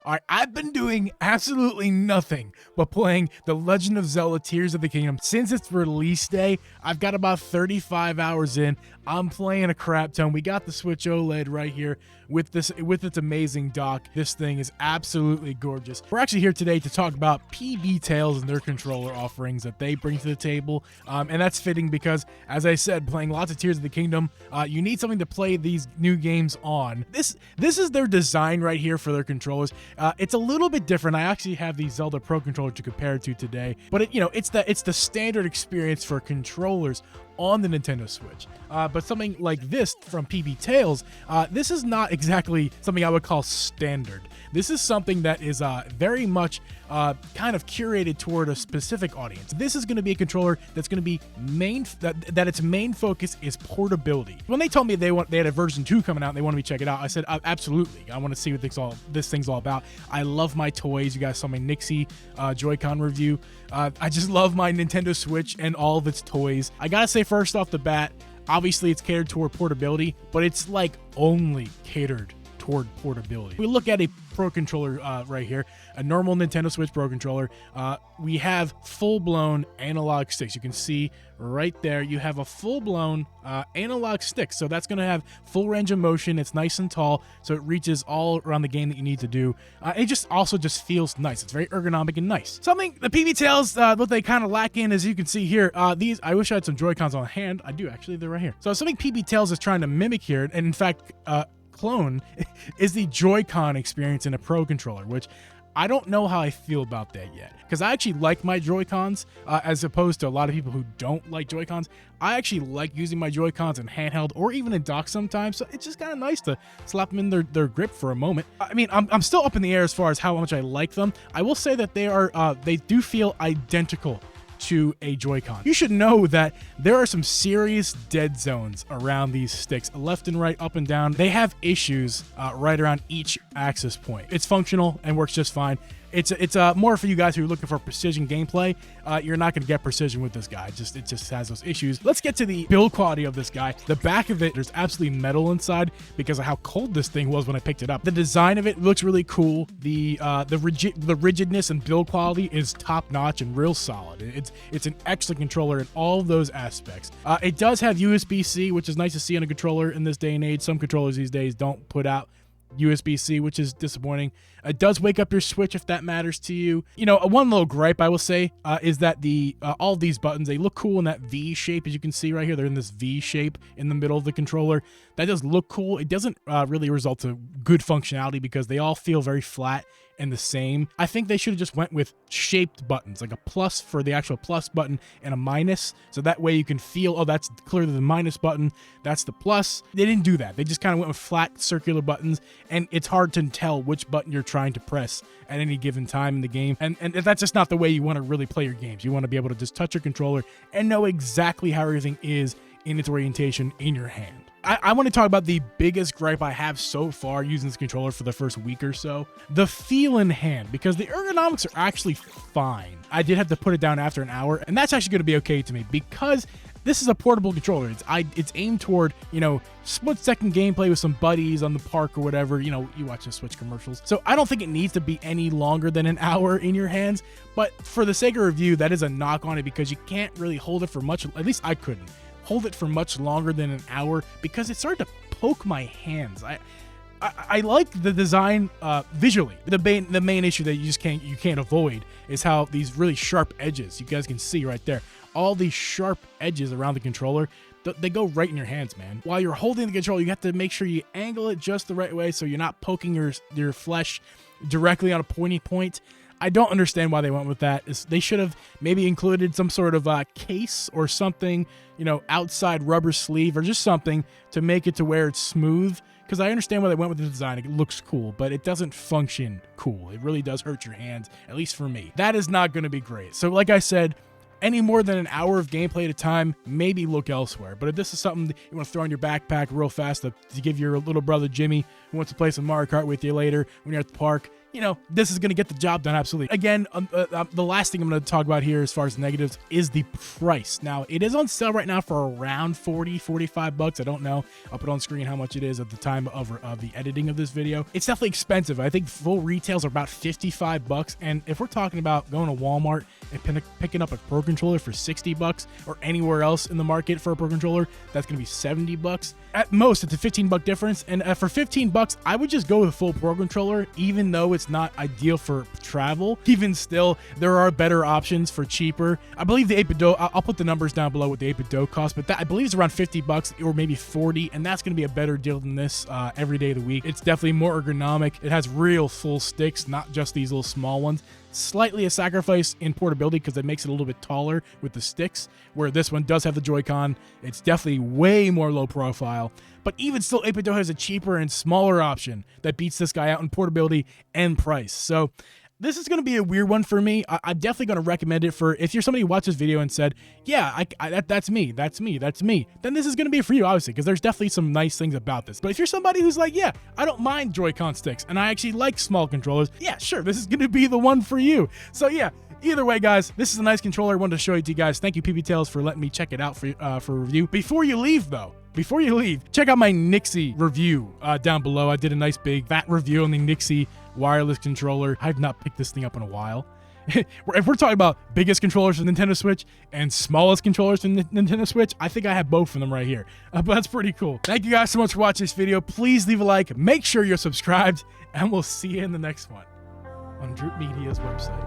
All right, I've been doing absolutely nothing but playing The Legend of Zelda Tears of the Kingdom since its release day. I've got about 35 hours in. I'm playing a crap ton. We got the Switch OLED right here with its amazing dock. This thing is absolutely gorgeous. We're actually here today to talk about PB Tails and their controller offerings that they bring to the table. And that's fitting because, as I said, playing lots of Tears of the Kingdom, you need something to play these new games on. This is their design right here for their controllers. It's a little bit different. I actually have the Zelda Pro controller to compare it to today, but it's the standard experience for controllers on the Nintendo Switch. But something like this from PB Tails, this is not exactly something I would call standard. This is something that is very much kind of curated toward a specific audience. This is going to be a controller that's going to be that its main focus is portability. When they told me they had a version 2 coming out and they wanted me to check it out, I said absolutely. I want to see what this thing's all about. I love my toys. You guys saw my Nixie Joy-Con review. I just love my Nintendo Switch and all of its toys. I gotta say, first off the bat, obviously it's catered toward portability, but it's like only catered toward portability. We look at a Pro controller right here, a normal Nintendo Switch Pro controller. We have full-blown analog sticks. You can see right there, you have a full-blown analog stick. So that's going to have full range of motion. It's nice and tall, so it reaches all around the game that you need to do. It also just feels nice. It's very ergonomic and nice. Something the PB Tails, what they kind of lack in, as you can see here, these, I wish I had some Joy-Cons on hand. I do, actually. They're right here. So something PB Tails is trying to mimic here, and in fact, clone, is the Joy-Con experience in a Pro controller, which I don't know how I feel about that yet, because I actually like my Joy-Cons as opposed to a lot of people who don't like Joy-Cons. I actually like using my Joy-Cons in handheld or even in dock sometimes, so it's just kind of nice to slap them in their grip for a moment. I mean, I'm still up in the air as far as how much I like them. I will say that they do feel identical to a Joy-Con. You should know that there are some serious dead zones around these sticks, left and right, up and down. They have issues right around each axis point. It's functional and works just fine. It's more for you guys who are looking for precision gameplay. You're not going to get precision with this guy. It just has those issues. Let's get to the build quality of this guy. The back of it, there's absolutely metal inside because of how cold this thing was when I picked it up. The design of it looks really cool. The rigidness and build quality is top notch and real solid. It's an excellent controller in all of those aspects. It does have USB-C, which is nice to see on a controller in this day and age. Some controllers these days don't put out USB-C, which is disappointing. It does wake up your Switch if that matters to you. You know, one little gripe I will say is that all these buttons, they look cool in that V shape. As you can see right here, they're in this V shape in the middle of the controller. That does look cool. It doesn't really result to good functionality because they all feel very flat and the same. I think they should have just went with shaped buttons, like a plus for the actual plus button and a minus, so that way you can feel, oh, that's clearly the minus button, that's the plus. They didn't do that. They just kind of went with flat circular buttons, and it's hard to tell which button you're trying to press at any given time in the game, and that's just not the way you want to really play your games. You want to be able to just touch your controller and know exactly how everything is in its orientation in your hand. I want to talk about the biggest gripe I have so far using this controller for the first week or so. The feel in hand, because the ergonomics are actually fine. I did have to put it down after an hour, and that's actually going to be okay to me because this is a portable controller. It's aimed toward, split-second gameplay with some buddies on the park or whatever. You watch the Switch commercials. So I don't think it needs to be any longer than an hour in your hands. But for the sake of review, that is a knock on it because you can't really hold it for much. At least I couldn't hold it for much longer than an hour because it started to poke my hands. I like the design visually. The main issue that you can't avoid is how these really sharp edges, you guys can see right there, all these sharp edges around the controller, they go right in your hands, man. While you're holding the controller, you have to make sure you angle it just the right way so you're not poking your flesh directly on a pointy point. I don't understand why they went with that. They should have maybe included some sort of case or something, outside rubber sleeve or just something to make it to where it's smooth. Because I understand why they went with the design. It looks cool, but it doesn't function cool. It really does hurt your hands, at least for me. That is not going to be great. So like I said, any more than an hour of gameplay at a time, maybe look elsewhere. But if this is something that you want to throw in your backpack real fast to give your little brother Jimmy, who wants to play some Mario Kart with you later when you're at the park, you know, this is going to get the job done. Absolutely. Again, the last thing I'm going to talk about here as far as negatives is the price. Now, it is on sale right now for around 40, 45 bucks. I don't know. I'll put on screen how much it is at the time of the editing of this video. It's definitely expensive. I think full retails are about 55 bucks. And if we're talking about going to Walmart and picking up a Pro Controller for 60 bucks or anywhere else in the market for a Pro Controller, that's going to be 70 bucks. At most, it's a 15-buck difference. And for 15 bucks, I would just go with a full Pro Controller, even though it's not ideal for travel. Even still, there are better options for cheaper. I believe the 8-bit Do, I'll put the numbers down below what the 8-bit Do costs, but that I believe it's around 50 bucks or maybe 40, and that's going to be a better deal than this every day of the week. It's definitely more ergonomic. It has real full sticks, not just these little small ones. Slightly a sacrifice in portability because it makes it a little bit taller with the sticks, where this one does have the Joy-Con. It's definitely way more low profile, but even still, 8-bit Do has a cheaper and smaller option that beats this guy out in portability and price. So this is going to be a weird one for me. I'm definitely going to recommend it for if you're somebody who watched this video and said, yeah, that's me, then this is going to be for you, obviously, because there's definitely some nice things about this. But if you're somebody who's like, yeah, I don't mind Joy-Con sticks and I actually like small controllers, yeah, sure, this is going to be the one for you. So yeah, either way, guys, this is a nice controller. I wanted to show it to you guys. Thank you, PB Tails, for letting me check it out for review. Before you leave, check out my Nixie review down below. I did a nice big fat review on the Nixie wireless controller. I've not picked this thing up in a while. If we're talking about biggest controllers for Nintendo Switch and smallest controllers for Nintendo Switch, I think I have both of them right here. But that's pretty cool. Thank you guys so much for watching this video. Please leave a like, make sure you're subscribed, and we'll see you in the next one on Droop Media's website.